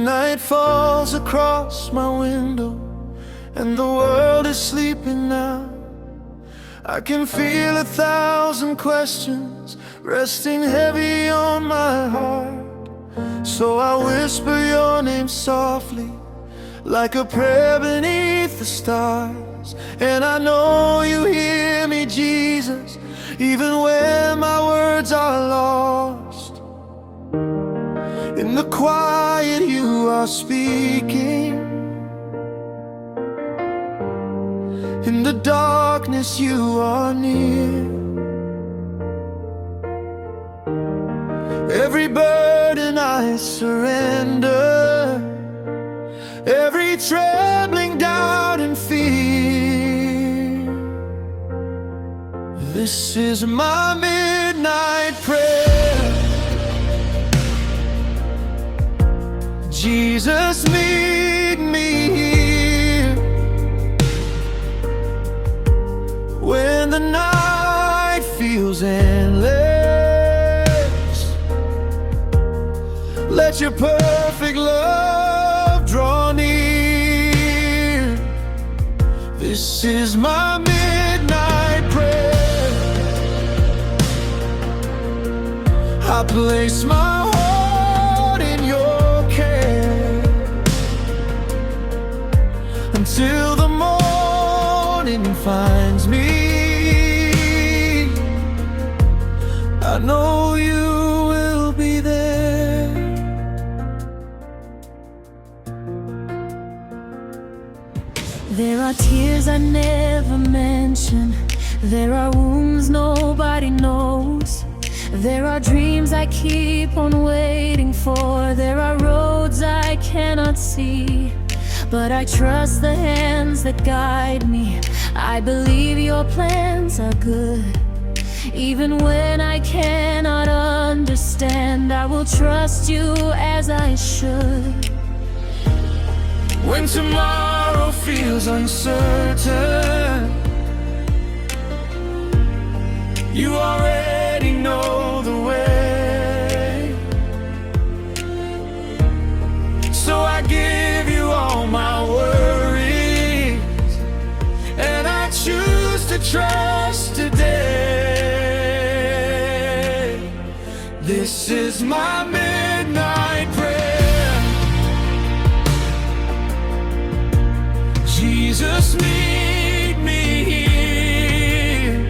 Midnight falls across my window, and the world is sleeping now. I can feel 1,000 questions resting heavy on my heart. So I whisper your name softly, like a prayer beneath the stars. And I know you hear me, Jesus, even when my words are lost. In the quiet you are speaking, in the darkness you are near. Every burden I surrender, every trembling doubt and fear. This is my midnight prayer. Jesus, meet me here when the night feels endless. Let your perfect love draw near. This is my midnight prayer. I place my heart in your care until the morning finds me. I know you will be there. There are tears I never mention. There are wounds nobody knows. There are dreams I keep on waiting for. There are roads I cannot see, but I trust the hands that guide me. I believe your plans are good. Even when I cannot understand, I will trust you as I should. When tomorrow feels uncertain, you already know the way. So I give you all my worries, and I choose to trust today. This is my midnight prayer. Jesus, meet me here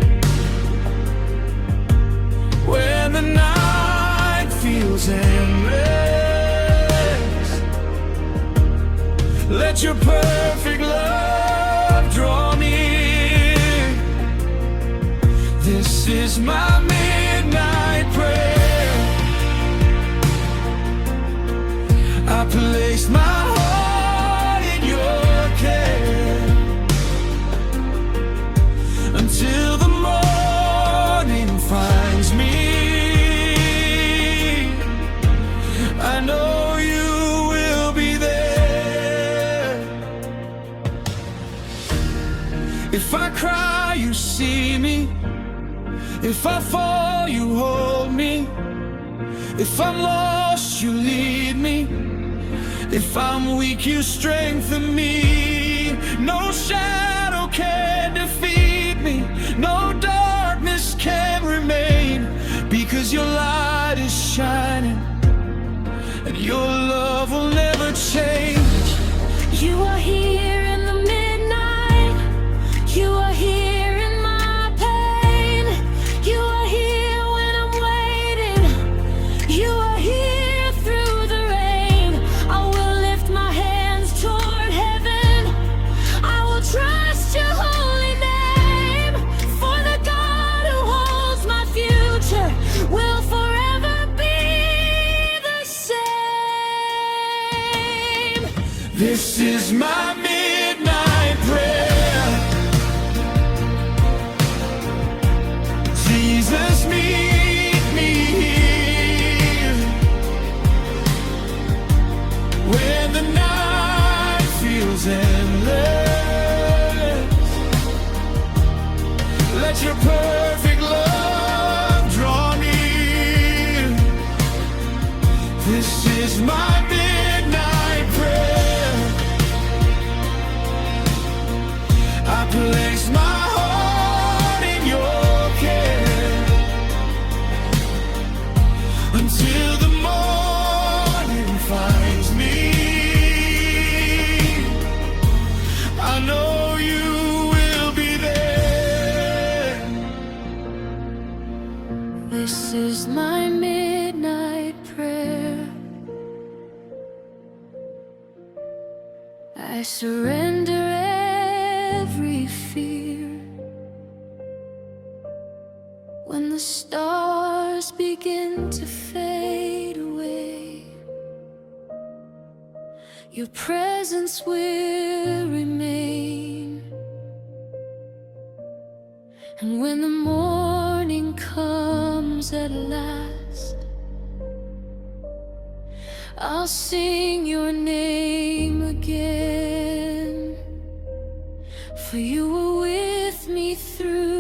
when the night feels endless. Let your perfect love draw near. This is my midnight prayer. I place my heart in your care until the morning finds me. I know you will be there. If I cry, you see me. If I fall, you hold me. If I'm lost, you lead me. If I'm weak, you strengthen me. No shadow can defeat me. No darkness can remain, because your light is shining and your love will never change. You are here in the midnight. You are here in my pain. You are here when I'm waiting. You are here through the rain. I will lift my hands toward heaven. I will trust your holy name. For the God who holds my future will forever be the same. This is my midnight prayer. Jesus, meet me here when the night feels endless. Let your perfect love draw near. This is my midnight I surrender every fear. When the stars begin to fade away, your presence will remain. And when the morning comes at last, I'll sing your name again. For you were with me through